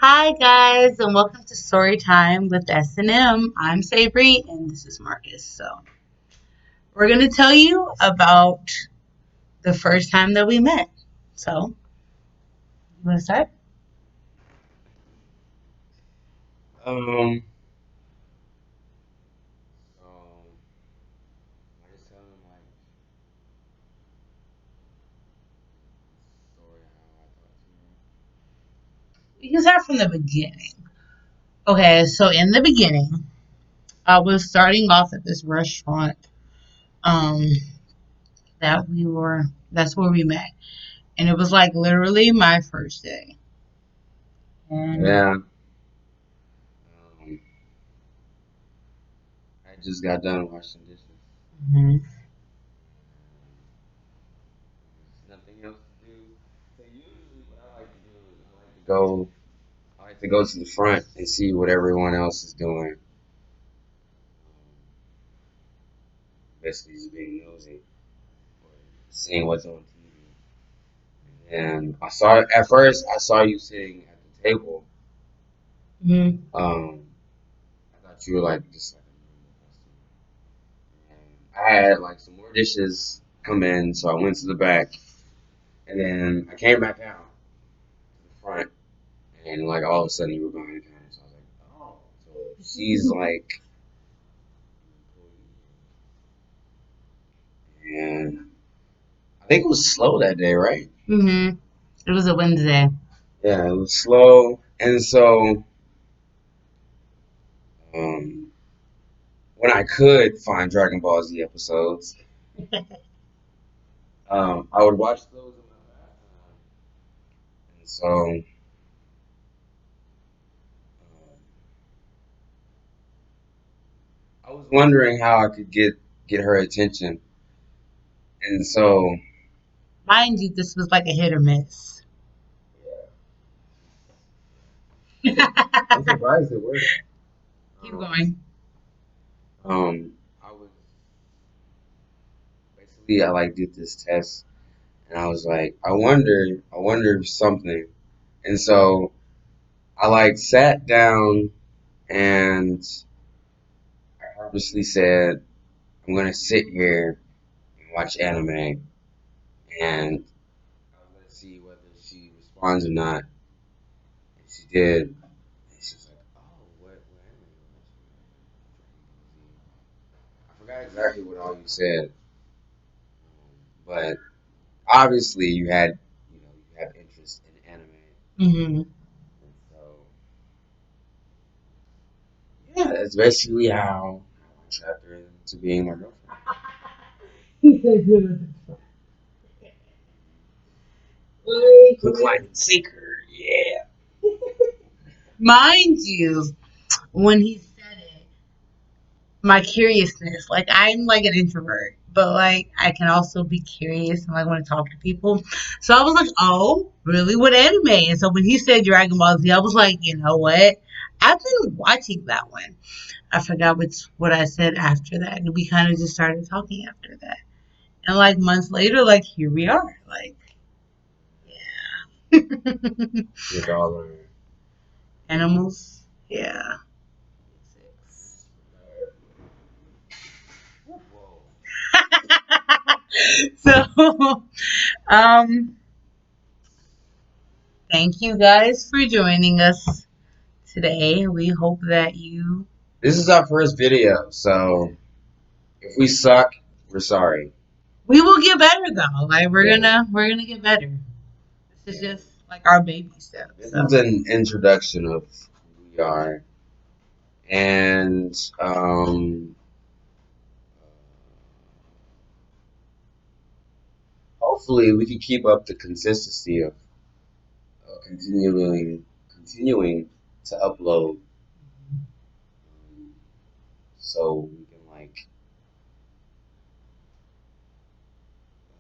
Hi guys, and welcome to Story Time with S&M. I'm Savory, and this is Marcus. So we're gonna tell you about the first time that we met. So you want to start? Um, I just tell him like story how I talked to her. You can start from the beginning. Okay, so in the beginning, I was starting off at this restaurant. Um, that's where we met, and it was like literally my first day. And Yeah. I just got done washing dishes. mhm. There's nothing else to do. So usually what I like to do is I like to go to the front and see what everyone else is doing. Basically just being nosy or seeing what's on TV. And at first I saw you sitting at the table. Mhm. I thought you were like just like a normal customer. And I had like some more dishes come in, so I went to the back, and then I came back out to the front, and like all of a sudden you were behind the counter. So I was like, oh, so she's like, and I think it was slow that day, right? Mhm. It was a Wednesday. Yeah, it was slow, and so um, when I could find Dragon Ball Z episodes, I would watch those in my back time, and so. I was wondering how I could get her attention, and so Mind you, this was like a hit or miss. I'm surprised it worked. Keep Um, going. I was basically I like did this test, and I was like, I wonder something, and so I like sat down and I purposely said I'm gonna sit here and watch anime, and I was gonna see whether she responds or not, and she did. And she was like, "Oh, what anime you watching?" I forgot exactly what all you said, but obviously you have interest in anime, Hmm. and so yeah, that's basically how I trapped her into being my girlfriend. Hook, line, and sinker, yeah. Mind you, when he said it, my curiousness, like I'm like an introvert, but like I can also be curious and like want to talk to people. So I was like, oh, really? What anime? And so when he said Dragon Ball Z, I was like, you know what? I've been watching that one. I forgot what I said after that, and we kind of just started talking after that. And like months later, like here we are. Like, yeah. With all her. Animals. Yeah. Whoa. So, um, thank you guys for joining us today. We hope that you. This is our first video, so if we suck, we're sorry. We will get better though. Like Yeah, we're gonna get better. This is yeah. just like our baby steps. This So is an introduction of who we are, and hopefully we can keep up the consistency of continuing to upload, so we can like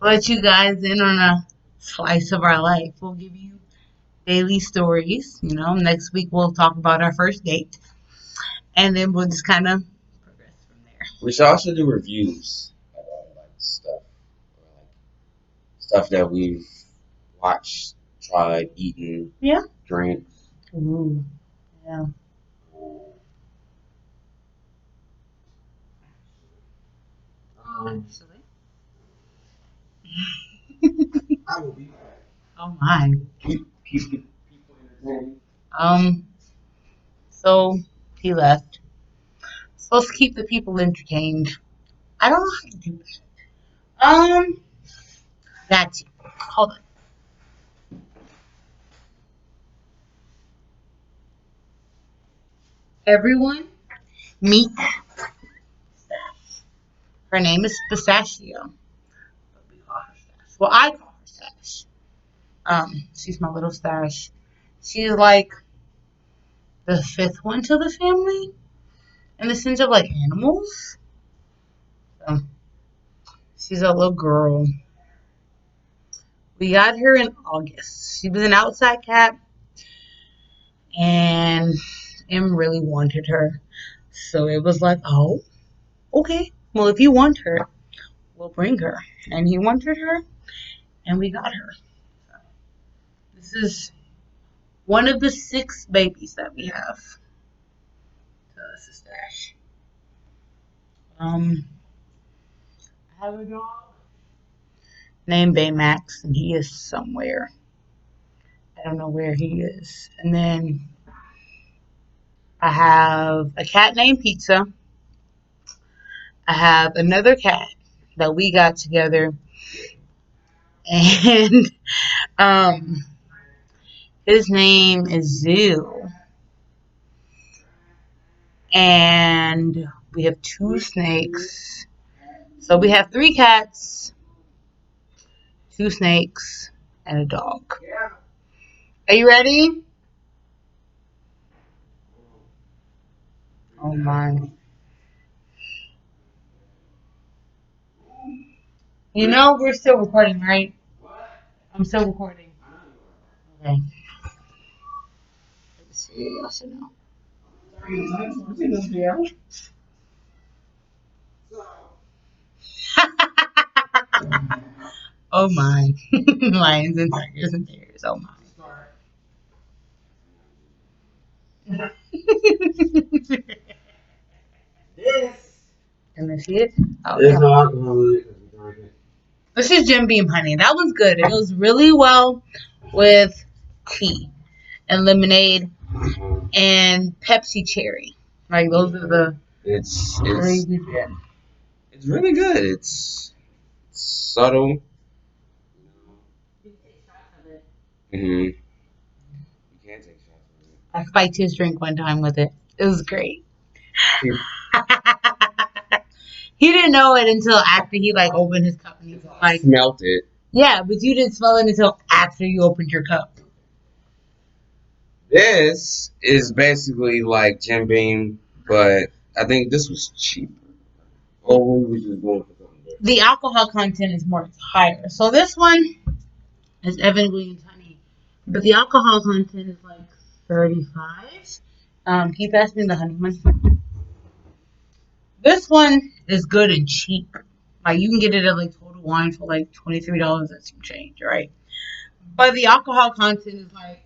let you guys in on a slice of our life. We'll give you daily stories. You know, next week we'll talk about our first date, and then we'll just kind of progress from there. we should also do reviews about like stuff or like stuff that we've watched, tried, eaten, Yeah, drank. Ooh, yeah. Um, Actually. I will be back. Oh my. Keep the people entertained. Um. So he left. Supposed to keep the people entertained. I don't know how to do this. That's hold on. Everyone, meet her name is Pistachio. We call her Stash. Well, I call her Stash. She's my little Stash. She's like the fifth one to the family in the sense of like animals. So she's a little girl. We got her in August. She was an outside cat, and Em really wanted her. So it was like, oh, okay. Well, if you want her, we'll bring her. And he wanted her, and we got her. So this is one of the 6 babies that we have. So this is Dash. I have a dog named Baymax, and he is somewhere. I don't know where he is. And then I have a cat named Pizza. I have another cat that we got together, and um, his name is Zoo. And we have 2 snakes. So we have 3 cats, 2 snakes, and a dog. Are you ready? Oh my. You know we're still recording, right? I'm still recording. Okay. Let's see. I should know. Oh my. Lions and tigers and bears. Oh my. Can I see it? Oh, There's yeah. no alcohol in it because we drank it. This is Jim Beam honey. That was good. It goes really well with tea and lemonade and Pepsi cherry. Like those are the It's 3 we get. it's really good. It's subtle. You can take shots of it. I spiked his drink one time with it. It was great. You He didn't know it until after he like opened his cup and he was like, smelt it. "Yeah, but you didn't smell it until after you opened your cup." This is basically like Jim Beam, but I think this was cheaper. Oh, we was just going for something different. The alcohol content is more higher. So this one is Evan Williams honey, but the alcohol content is like 35. Keep asking the honey one. This one is good and cheap. Like you can get it at like Total Wine for like $23 and some change, right? But the alcohol content is like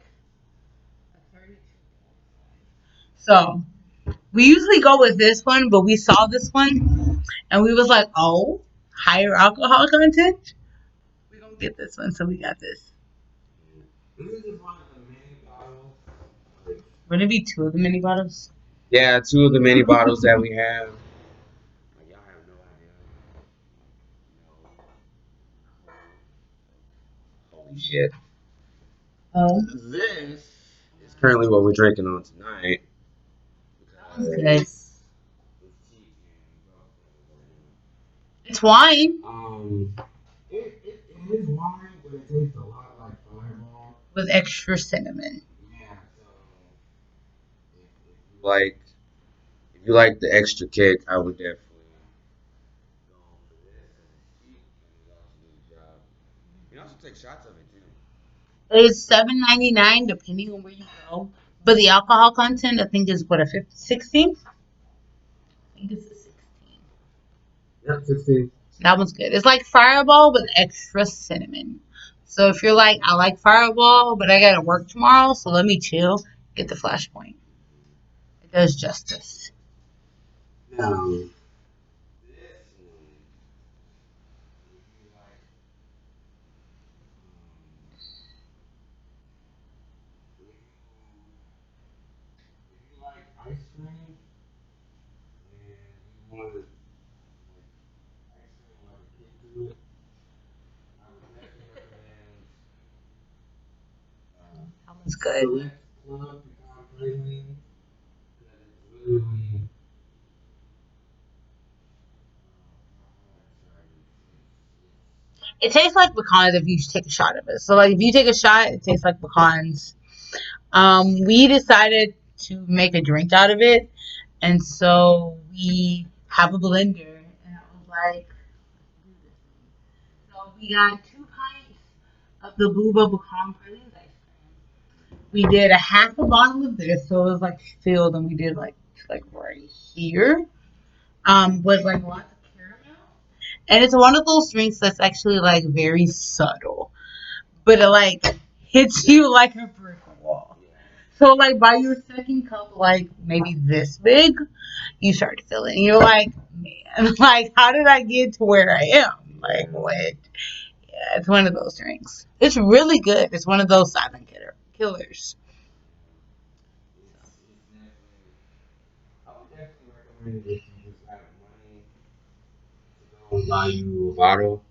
32. So we usually go with this one, but we saw this one and we was like, oh, higher alcohol content. We gonna get this one, so we got this. This is just one of the many bottles. Wouldn't it be 2 of the mini bottles? Yeah, 2 of the mini bottles that we have. Like, y'all have no idea. Holy shit. Oh, This is currently what we're drinking on tonight. okay. It's wine It is wine, but it tastes a lot like Fireball. with extra cinnamon. Yeah, so like if you like the extra kick, I would definitely go on for this. It's cheap and it also do the job. You can also take shots of it too. It's $7.99 depending on where you go. But the alcohol content, I think, is what, a 16? I think it's a 16. Yep, 16. That one's good. It's like Fireball with extra cinnamon. So if you're like, I like Fireball, but I gotta work tomorrow, so let me chill get the Flashpoint. It does justice. Now, this one, if you like, if you like ice cream and you want like ice cream like a kid to it, I would definitely recommend Sounds good. Select Club Pecan Praline because it's literally. It tastes like pecans if you take a shot of it. So like if you take a shot, it tastes like pecans. We decided to make a drink out of it, and so we have a blender, and I was like, so we got 2 pints of the Booba pecan praline ice cream. We did a half a bottle of this, so it was like filled, and we did like right here, with like lots of caramel, and it's one of those drinks that's actually like very subtle, but it like hits you like a brick wall. So like by your second cup, like maybe this big, you start to feel it. And you're like, man, like how did I get to where I am? Like what? Yeah, it's one of those drinks. It's really good. It's one of those silent killers. I would definitely recommend if you just have money to go and buy you a bottle.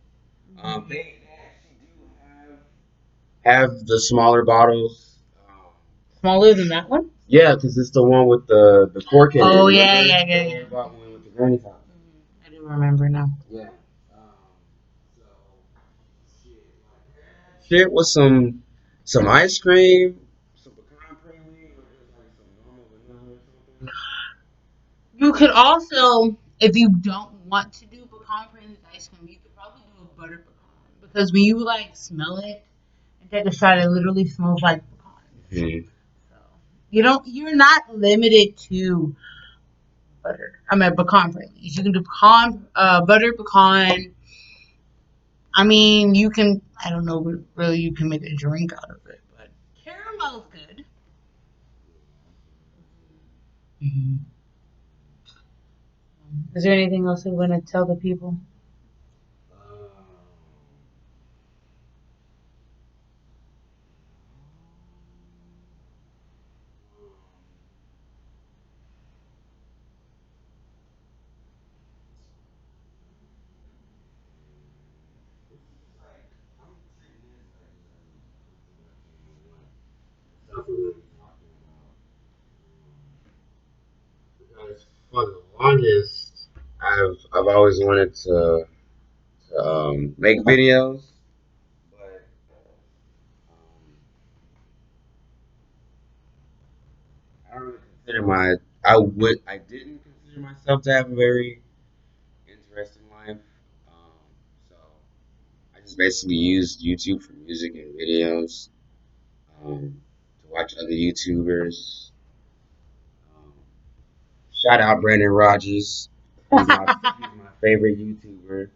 They actually do have the smaller bottles. Smaller than that one? Yeah, because it's the one with the cork in it. Oh Remember? yeah. The one with the granny top. I do remember now. Yeah. So shit with some ice cream, some pecan praline, or just like some normal vanilla or something. You could also, if you don't want to do pecan praline ice cream, you could probably do a butter pecan because when you like smell it and take a shot, it literally smells like pecan. Mm-hmm. So you're not limited to butter. I mean pecan praline. You can do pecan, butter pecan. I mean, you can. I don't know, really, you can make a drink out of it, but caramel's good. Hmm. Is there anything else you want to tell the people? Because for the longest, I've always wanted to make videos, but I don't really consider I didn't consider myself to have a very interesting life. So I just basically used YouTube for music and videos, to watch other YouTubers. Um, Shout out Brandon Rogers. He's my favorite YouTuber.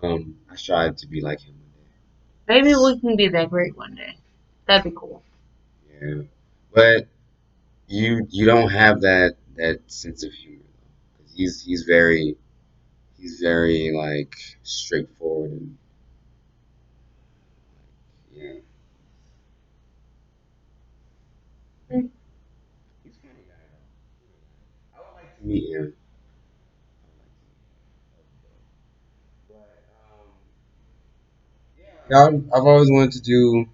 I strive to be like him one Maybe we can be that great one day. That'd be cool. day. Yeah, but you don't have that sense of humor though, 'cause he's very like straightforward and yeah, he's a funny guy though. I would like to meet him. But yeah, I've always wanted to do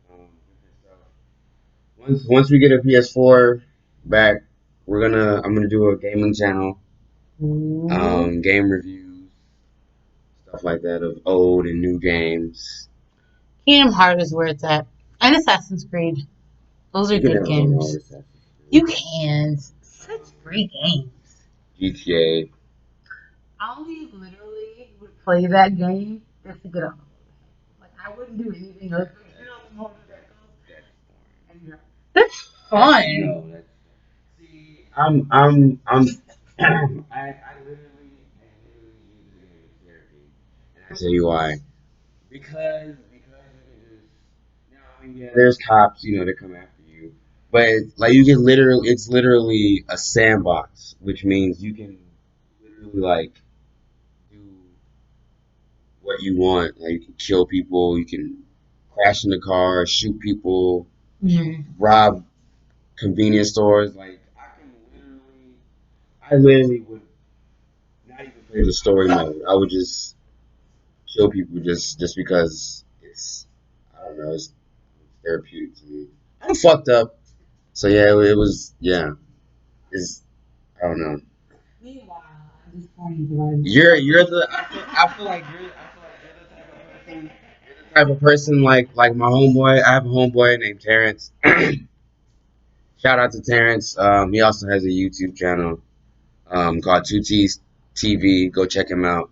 different stuff. Once we get a PS4 back, I'm gonna do a gaming channel, game reviews, stuff like that of old and new games. Kingdom Hearts is where it's at, and Assassin's Creed. Those are You can good never go wrong games. with that. You can. Such great games. GTA. I only literally would play that game just to get on the motorcycle. Like I wouldn't do anything else but get on the motorcycle and drive. That's fun. No, that's see, I'm I literally use it as therapy, and I tell you why. Because Yeah, there's cops, that come after you. But like you can literally, it's literally a sandbox, which means you can literally like do what you want. Like you can kill people, you can crash into cars, shoot people, rob convenience stores. Like I literally would not even play the story mode. I would just kill people just because I don't know, it's therapeutic to me. I'm fucked up. So yeah, it was it's I don't know. Meanwhile, I'm just trying to You're the I feel like you're the type of person like my homeboy. I have a homeboy named Terrence. Shout out to Terrence. He also has a YouTube channel called Two T's TV. Go check him out.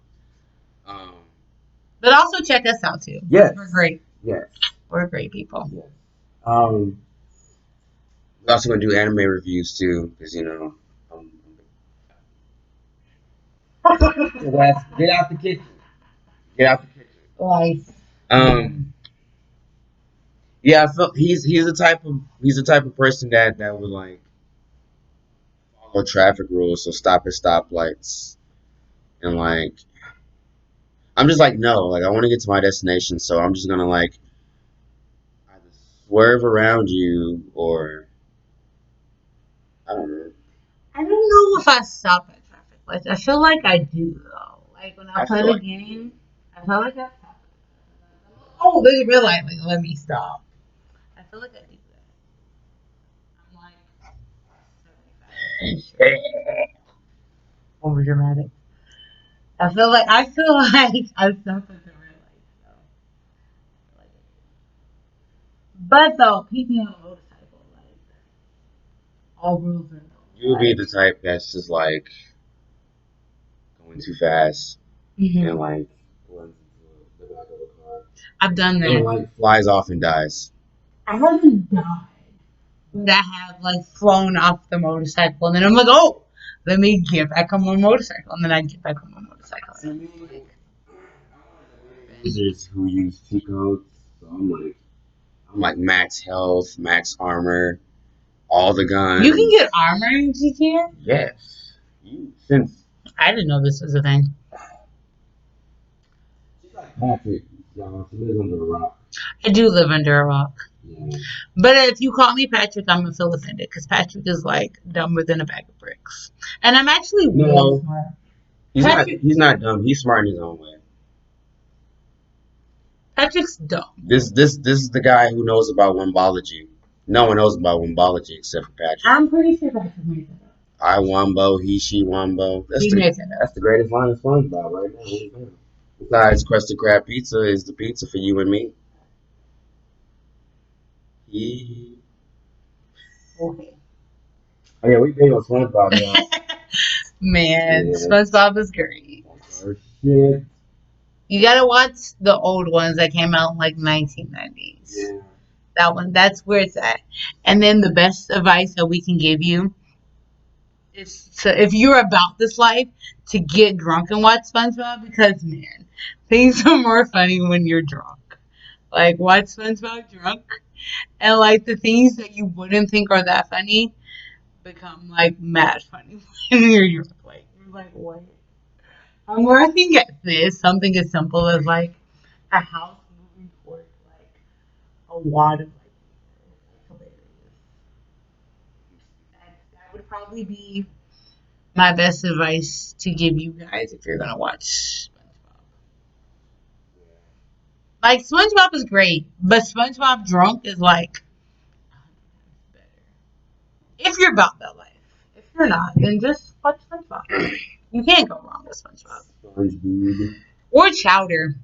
Um, But also check us out too. yes, We're great. yes, We're great people. yes. Um, we're also gonna do anime reviews too, because get out the kitchen. Get out the kitchen. Life. Um, yeah, I felt he's the type of person that would like follow traffic rules, so stop at stoplights and like I'm just like no, like I want to get to my destination, so I'm just gonna like either swerve around you or I don't know. I don't know if I stop at traffic lights. I feel like I do though. Like when I I play feel the like game, I feel like I stop. Oh, there's a red light. Like, let me stop. I feel like I do that. I'm like 75% over dramatic. I feel like I stop at the red light. So. Like, but though, people on a motorcycle, like all rules are no. you would be the type that's just like going too fast and like runs into the back of a car I've done and that. like flies off and dies. I haven't died, but I have like flown off the motorcycle, and then I'm like, oh, let me get back on my motorcycle, and then I get back on my motorcycle. Users who use cheat codes, so I'm like max health, max armor, all the guns. You can get armor in GTA? Yes. Since I didn't know this was a thing. Patrick, y'all, he lives under a rock. I do live under a rock. Yeah. But if you call me Patrick, I'm gonna feel offended because Patrick is like dumber than a bag of bricks, and I'm actually really smart. He's not dumb. He's smart in his own way. Patrick's dumb. This is the guy who knows about Wombology. No one knows about Wombology except for Patrick. I'm pretty sure Patrick made it up. I Wombo, he she Wombo. That's the greatest line of SpongeBob right now. Besides, Krusty Krab pizza is the pizza for you and me. Yeah. Okay. Oh yeah, we big on SpongeBob now. Man, yeah. SpongeBob is great. Oh, shit. You gotta watch the old ones that came out in like 1990s. Yeah. That's where it's at. And then the best advice that we can give you is if you're about this life, to get drunk and watch SpongeBob, because man, things are more funny when you're drunk. Like watch SpongeBob drunk, and like the things that you wouldn't think are that funny become like mad funny when you're drunk. Like you're like, what? I'm working at this. Something as simple as like a house moving towards like a wad of like hilarious. That would probably be my best advice to give you guys if you're gonna watch SpongeBob. Like SpongeBob is great, but SpongeBob drunk is like better. If you're about that life. If you're not, then just watch SpongeBob. You can't go wrong with SpongeBob. Or Chowder.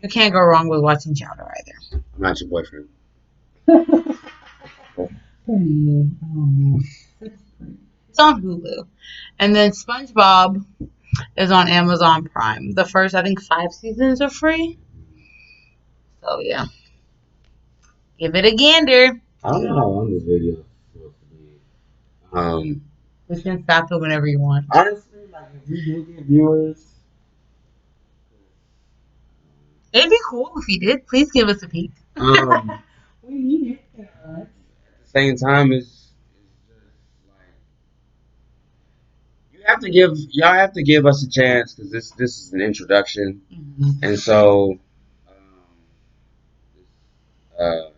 You can't go wrong with watching Chowder either. I'm not your boyfriend. It's on Hulu. And then SpongeBob is on Amazon Prime. The first, I think, 5 seasons are free. So, yeah. Give it a gander. I don't know how long this video is supposed to be. We can stop it whenever you want. Honestly, like, if we do get viewers, it'd be cool if you did. Please give us a peek. We need it. At the same time, it's just like y'all have to give us a chance because this is an introduction, and so uh,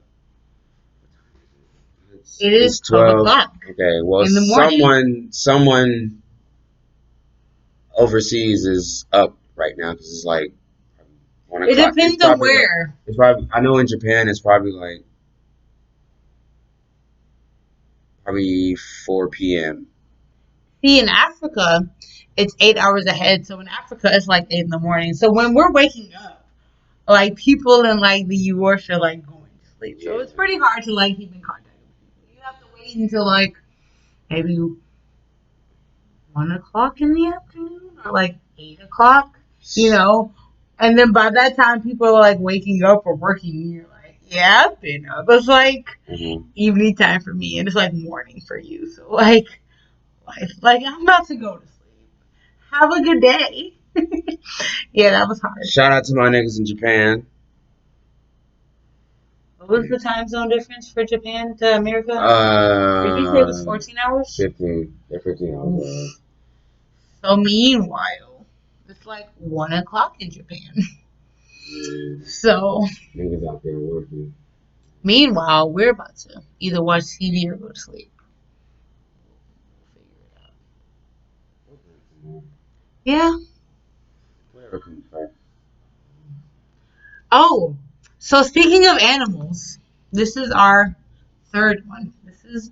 It is it's 12 12. o'clock Okay, well, in the morning. someone overseas is up right now because it's like 1 o'clock. It depends on where. It's probably. I know in Japan it's probably 4 p.m. See, in Africa, it's 8 hours ahead. So in Africa, it's like 8 in the morning. So when we're waking up, like people in like the US are like going to sleep. So it's pretty hard to like keep in contact with people. You have to wait until like maybe 1 o'clock in the afternoon or like 8 o'clock, you know. And then by that time, people are like waking up or working. And you're like, yeah, I've been up. It's like evening time for me, and it's like morning for you. So like I'm about to go to sleep. Have a good day. Yeah, that was hard. Shout out to my niggas in Japan. What was the time zone difference for Japan to America? Did you say it was 14 hours? 15. They're 15 hours. So meanwhile, it's like 1 o'clock in Japan. So Niggas out there working. meanwhile, we're about to either watch TV or go to sleep. We'll figure it out. Yeah. Whatever comes first. Oh, so speaking of animals, this is our third one. This is,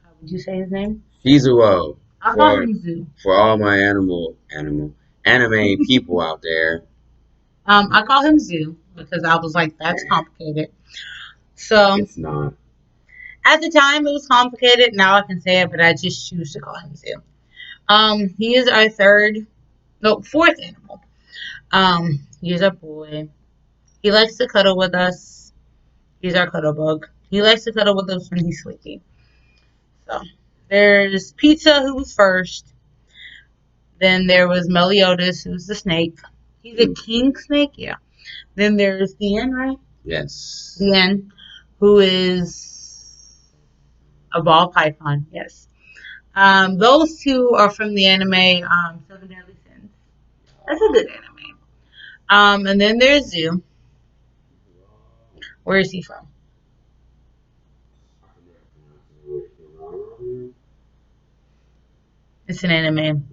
how would you say his name? Shizuo. I call him Zoo. For all my anime people out there. I call him Zoo because I was like, that's complicated. So it's not. At the time, it was complicated. Now I can say it, but I just choose to call him Zoo. He is our fourth animal. He's a boy. He likes to cuddle with us. He's our cuddle bug. He likes to cuddle with us when he's sleepy. So there's Pizza, who was first. Then there was Meliodas, who's the snake. He's a king snake, yeah. Then there's Tien, right? Yes. Tien, who is a ball python, yes. Those two are from the anime Seven Deadly Sins. That's a good anime. And then there's Zoo. Where is he from? It's an anime.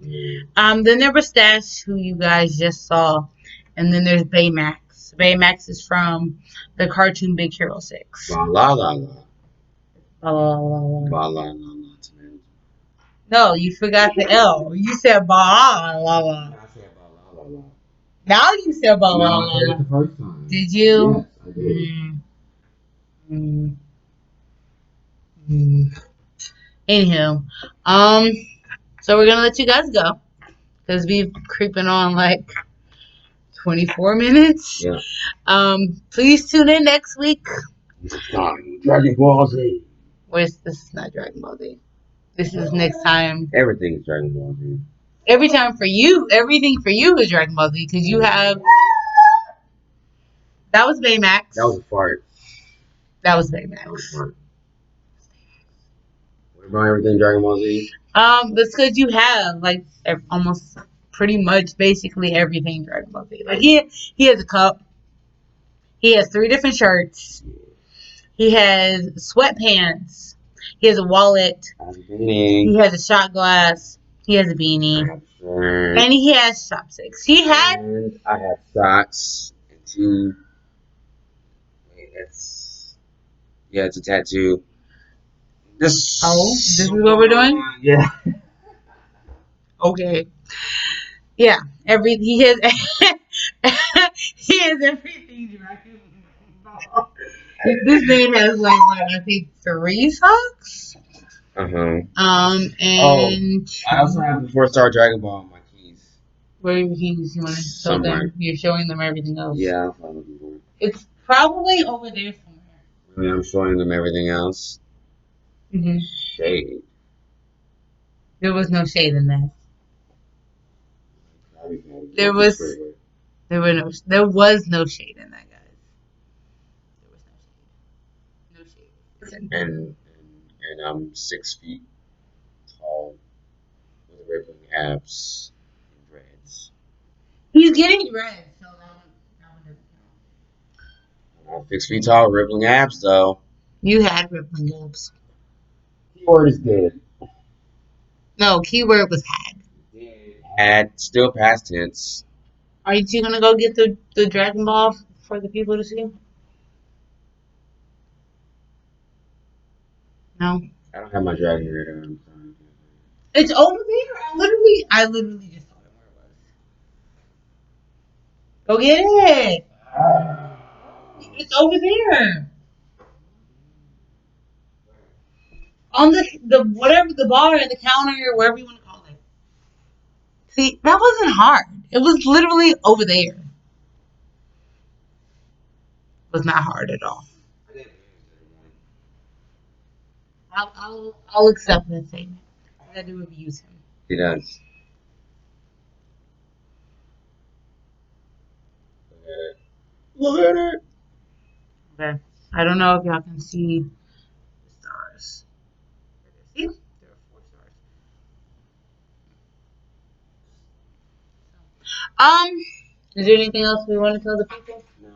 Then there was Stash, who you guys just saw. And then there's Baymax. Baymax is from the cartoon Big Hero 6. La la la la. La la la la. La la la la. No, you forgot the L. You said ba la la. I said ba la la la. Now you said ba la la la. The first time. Did you? Yes, I did. Anywho, so we're gonna let you guys go because we've creeping on like 24 minutes. Yeah. Please tune in next week. Dragon Ball Z. This is not Dragon Ball Z. This is next time. Everything is Dragon Ball Z. Every time for you, everything for you is Dragon Ball Z because you have. That was Baymax. That was a fart. That was Baymax. That was a fart. What about everything Dragon Ball Z? That's because you have like almost pretty much basically everything Dragon Ball Z. Like he has a cup. He has 3 different shirts. He has sweatpants. He has a wallet. He has a shot glass. He has a beanie. And he has chopsticks. And I have socks and 2. Wait, it's a tattoo. This is what we're doing? Yeah. Okay. Yeah. He has he has everything Dragon Ball. This man has like what, I think 3 socks. And I also have the 4-star Dragon Ball on my keys. Where are your keys? You want to show them? You're showing them everything else. Yeah, I'm probably looking for it. It's probably over there somewhere. I mean, I'm showing them everything else. Mm-hmm. Shade. There was no shade in that. There was no shade in that, guys. There was no shade. and I'm 6 feet tall with rippling abs and dreads. He's getting dread, so that one doesn't count. I'm not 6 feet tall, rippling abs though. You had rippling abs. Keyword is dead. No, keyword was had. Had still past tense. Are you gonna go get the Dragon Ball for the people to see? No. I don't have my dragon radar. I'm sorry. It's over there. I literally just told him where it was. Go get it. It's over there. On the whatever the bar, the counter, wherever you want to call it. See, that wasn't hard. It was literally over there. It was not hard at all. I'll accept that statement. That do abuse him. He does. Look at it. Okay. I don't know if y'all can see the stars. See? There are 4 stars. Is there anything else we want to tell the people? No.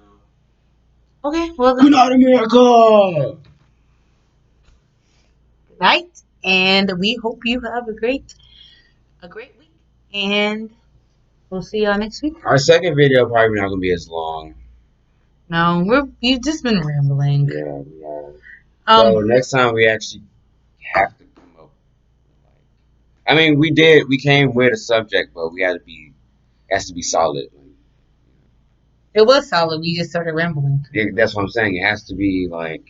Okay, well Good then, night, America. good night, and we hope you have a great week, and we'll see y'all next week. Our second video probably not gonna be as long. No, we've just been rambling. Yeah, we are. So next time we actually have to come up. I mean, we came with a subject, but it has to be solid. It was solid. We just started rambling. Yeah, that's what I'm saying. It has to be like.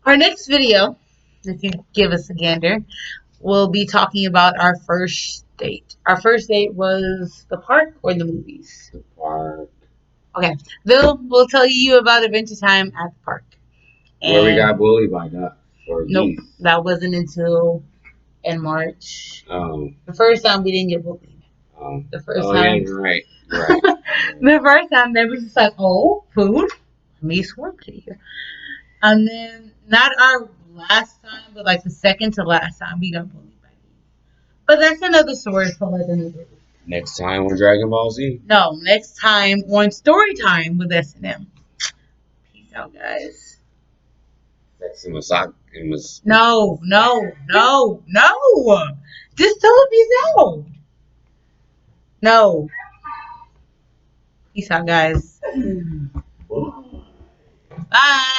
Our next video, if you give us a gander, we'll be talking about our first date. Our first date was the park or the movies? The park. Okay. We'll tell you about Adventure Time at the park. Where we got bullied by ducks or Nope. geese. That wasn't until in March. Oh. The first time we didn't get bullied. Oh. The first Oh, time. yeah, you're right. You're right. The first time they were just like, oh, food. Let me swerve to you. And then not our last time, but like the second to last time we got bullied by geese. But that's another story for like another day. Next time on Dragon Ball Z. No, next time on Story Time with S&M. Peace out, guys. Sexy Masaki. No. Just tell him peace out. No. Peace out, guys. Bye.